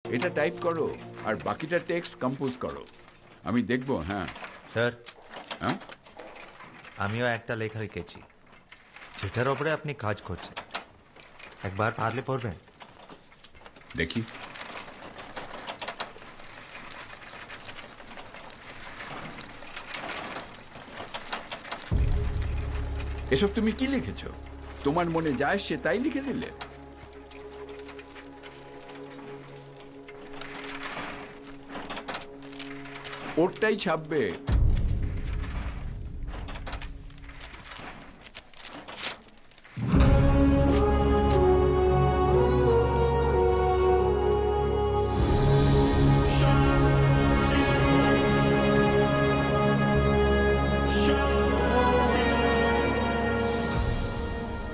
এটা টাইপ করো আর বাকিটা টেক্সট কম্পোজ করো, আমি দেখবো। হ্যাঁ স্যার, হ্যাঁ, আমিও একটা লেখা লিখেছি যেটার ওপরে আপনি কাজ করছেন। একবার পারলে পড়বেন। দেখি। এসব তুমি কি লিখেছ? তোমার মনে যায় সে তাই লিখে দিলে? ওরটাই ছাপবে।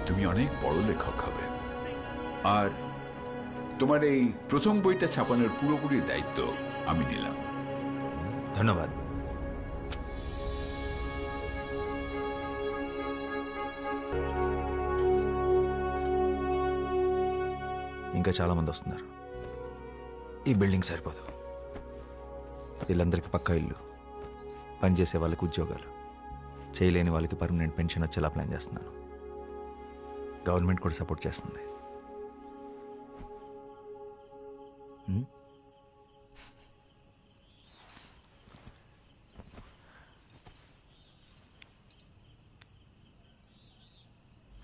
তুমি অনেক বড় লেখক হবে, আর তোমার এই প্রথম বইটা ছাপানোর পুরোপুরি দায়িত্ব আমি নিলাম। ধন্যবাদ। ఇంకా చాలామంది వస్తున్నారు. ఈ బిల్డింగ్ సరిపోదు. వీళ్ళందరికీ పక్కా ఇల్లు, పనిచేసే వాళ్ళకి ఉద్యోగాలు, చేయలేని వాళ్ళకి పర్మనెంట్ పెన్షన్ వచ్చేలా ప్లాన్ చేస్తున్నాను. గవర్నమెంట్ కూడా సపోర్ట్ చేస్తుంది.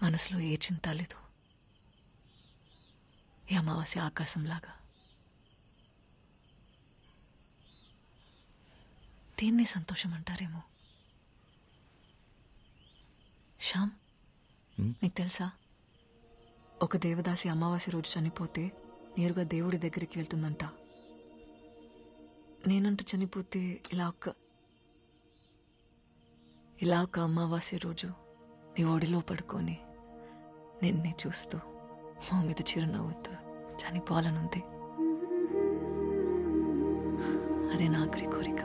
మనసులో ఏ చింత లేదు. ఈ అమావాస్య ఆకాశంలాగా. దీన్ని సంతోషం అంటారేమో. శ్యామ్, నీకు తెలుసా, ఒక దేవదాసి అమావాస్య రోజు చనిపోతే నేరుగా దేవుడి దగ్గరికి వెళ్తుందంట. నేనంటూ చనిపోతే ఇలా ఒక అమావాస్య రోజు నీ ఒడిలో పడుకొని నిన్నే చూస్తూ మా మీద చిరునవ్వుతూ చనిపోవాలనుంది. అదే నా ఆఖరి కోరిక.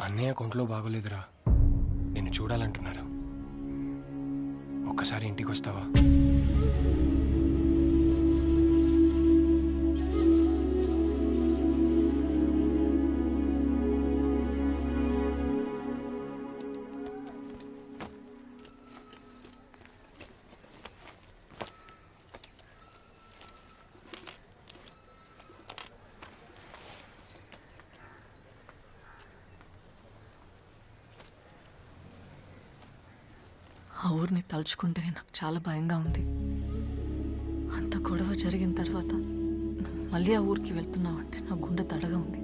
అన్నయ్య కొంట్లో బాగోలేదురా, నిన్ను చూడాలంటున్నారు. ఒక్కసారి ఇంటికి వస్తావా? ఆ ఊరిని తలుచుకుంటేనే నాకు చాలా భయంగా ఉంది. అంత గొడవ జరిగిన తర్వాత మళ్ళీ ఆ ఊరికి వెళ్తున్నావంటే నా గుండె దడగా ఉంది.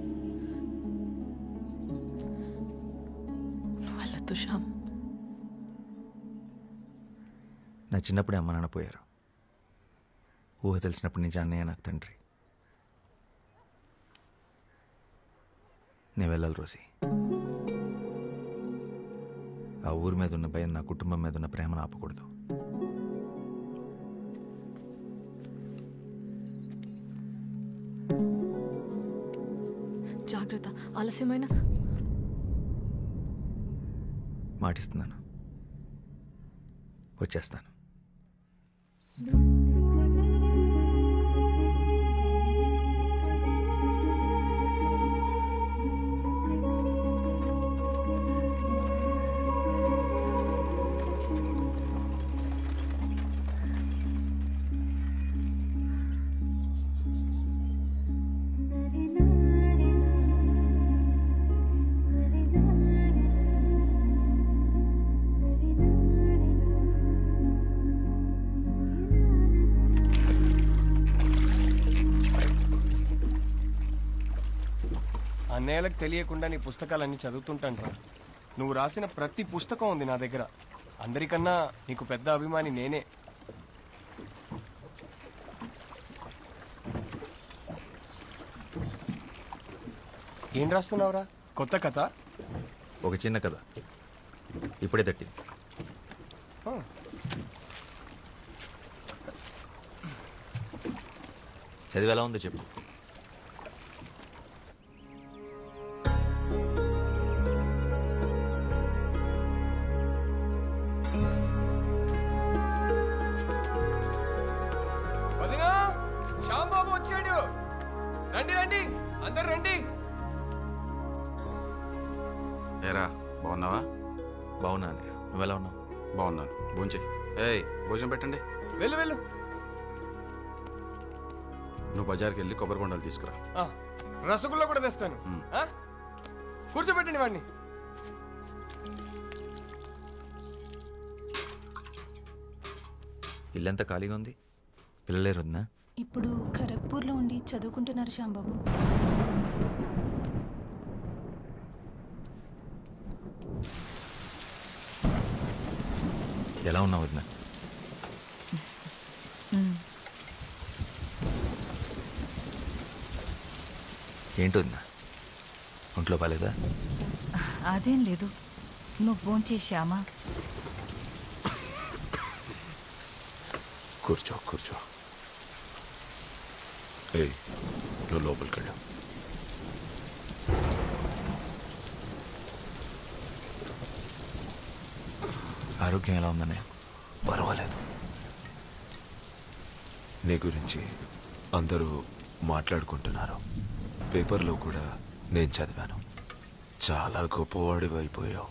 వెళ్ళొద్దు శ్యామ్. నా చిన్నప్పుడే అమ్మ నాన్న పోయారు. ఊహ తెలిసినప్పటి నుంచి అన్నయ్య నాకు తండ్రి. నేను వెళ్ళాలి రోసి. ఆ ఊరి మీద ఉన్న భయం నా కుటుంబం మీద ఉన్న ప్రేమను ఆపకూడదు. జాగ్రత్త. ఆలస్యమైన మాటిస్తున్నాను, వచ్చేస్తాను. అన్నయ్యలకు తెలియకుండా నీ పుస్తకాలన్నీ చదువుతుంటాను. నువ్వు రాసిన ప్రతి పుస్తకం ఉంది నా దగ్గర. అందరికన్నా నీకు పెద్ద అభిమాని నేనే. ఏం రాస్తున్నావురా? కొత్త కథ? ఒక చిన్న కథ ఇప్పుడే తట్టింది. చదివి ఎలా ఉందో చెప్పు. వదినా, శ్యాంబాబు వచ్చాడు. రండి రండి, అందరు రండి. ఏరా బాగున్నావా? బాగున్నా అన్నయ్య, నువ్వు ఎలా ఉన్నావు? బాగున్నాను. భోంచే. భోజనం పెట్టండి. వెళ్ళు వెళ్ళు. నువ్వు బజార్కి వెళ్ళి కొబ్బరి బొండాలు తీసుకురా. రసగుల్లా కూడా తెస్తాను. కూర్చోబెట్టండి వాడిని. ఇల్లంతా ఖాళీగా ఉంది, పిల్లలేరు వదినా? ఇప్పుడు ఖరగ్పూర్లో ఉండి చదువుకుంటున్నారు శ్యాంబాబు. ఎలా ఉన్నావు వదినా? ఏంటి వదినా, ఒంట్లో బాలేదా? అదేం లేదు, నువ్వు ఫోన్ చేశామా? కూర్చో కూర్చో. నువ్వు లోపలికి వెళ్ళు. ఆరోగ్యం ఎలా ఉందన్నయ్య? పర్వాలేదు. నీ గురించి అందరూ మాట్లాడుకుంటున్నారు. పేపర్లో కూడా నేను చదివాను. చాలా గొప్పవాడివి అయిపోయావు.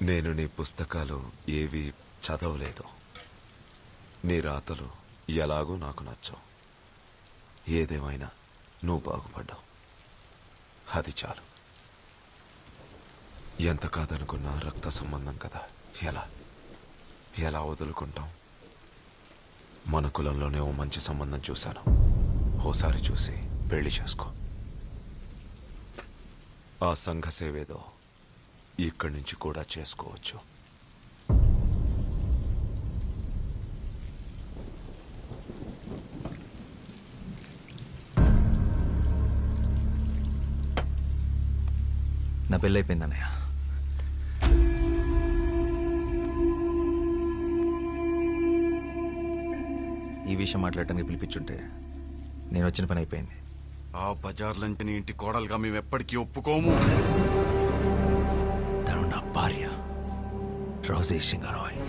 నేను నీ పుస్తకాలు ఏవి చదవలేదు. నీ రాతలు ఎలాగో నాకు నచ్చవు. ఏదేమైనా నువ్వు బాగుపడ్డావు, అది చాలు. ఎంత కాదనుకున్నా రక్త సంబంధం కదా, ఎలా వదులుకుంటాం? మన కులంలోనే ఓ మంచి సంబంధం చూశాను. ఓసారి చూసి పెళ్లి చేసుకో. ఆ సంఘ సేవేదో ఇక్కడి నుంచి కూడా చేసుకోవచ్చు. నా పెళ్ళి అయిపోయింది అన్నయ్య. ఈ విషయం మాట్లాడటానికి పిలిపించుంటే నేను వచ్చిన పని అయిపోయింది. ఆ బజార్లంటే నీ ఇంటి కోడలుగా మేము ఎప్పటికీ ఒప్పుకోము. తను నా భార్య రోజీ సింగరాయ్.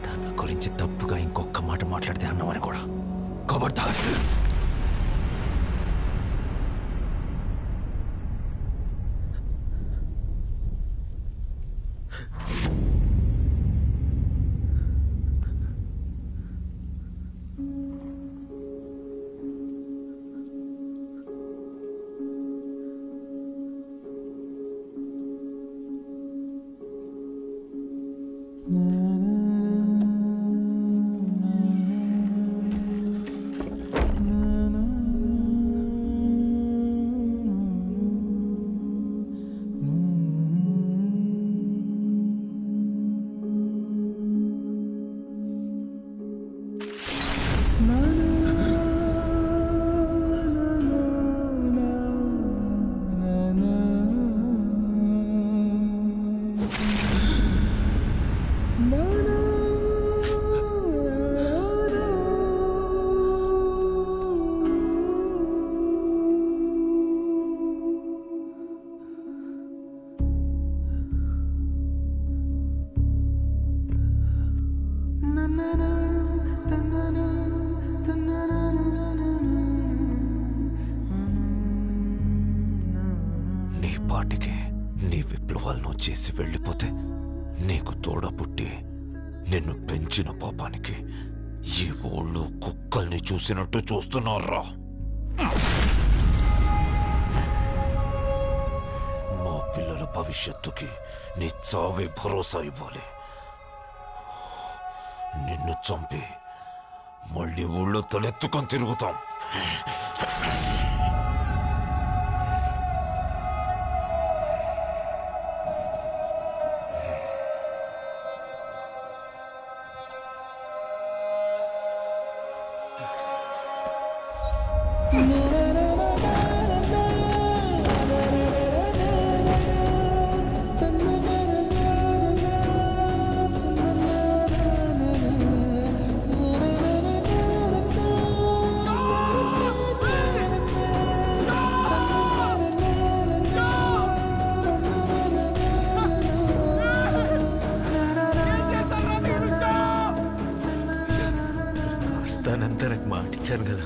తన గురించి తప్పుగా ఇంకొక మాట మాట్లాడితే అన్నామని కూడా ఖబర్దార్. చేసి వెళ్ళిపోతే నీకు తోడ పుట్టి నిన్ను పెంచిన పాపానికి ఈ ఊళ్ళో కుక్కల్ని చూసినట్టు చూస్తున్నారా? మా పిల్లల భవిష్యత్తుకి నీ చావే భరోసా ఇవ్వాలి. నిన్ను చంపి మళ్ళీ ఊళ్ళో తలెత్తుకొని తిరుగుతాం. మాట ఇచ్చాను కదా.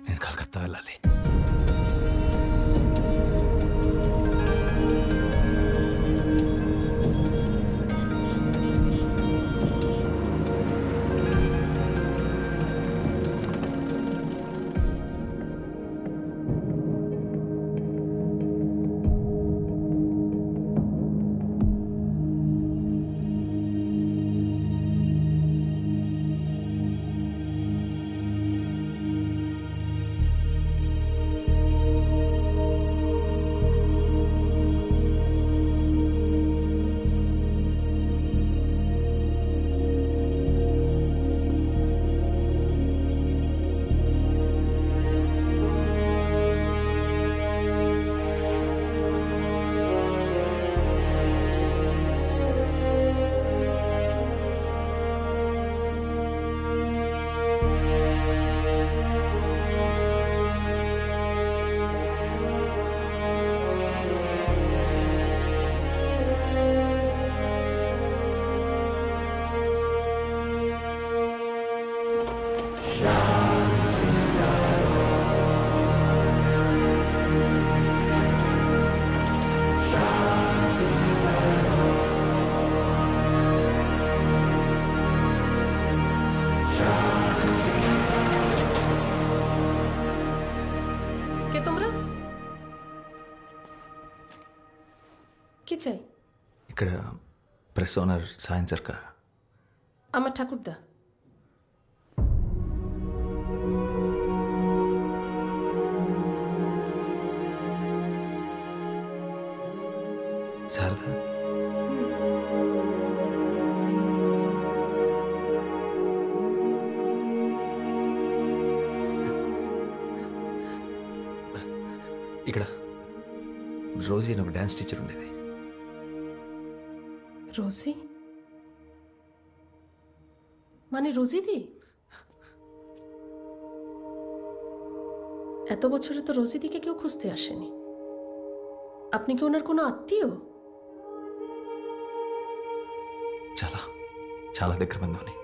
నేను కలకత్తా వెళ్ళాలి. কি চাই? ఇక్కడ ప్రెస్ ఓనర్ సాయం సర్కార్. আমার ঠাকুরদা। శారదా, ఇక్కడ రోజీ అని ఒక డ్యాన్స్ టీచర్ ఉండేది. রোজি? মানে রোজিদি? এত বছরে তো রোজিদিকে কেউ খুঁজতে আসেনি। আপনি কি ওনার কোনো আত্মীয়? చాలా చాలా దగ్గర బంధువుని.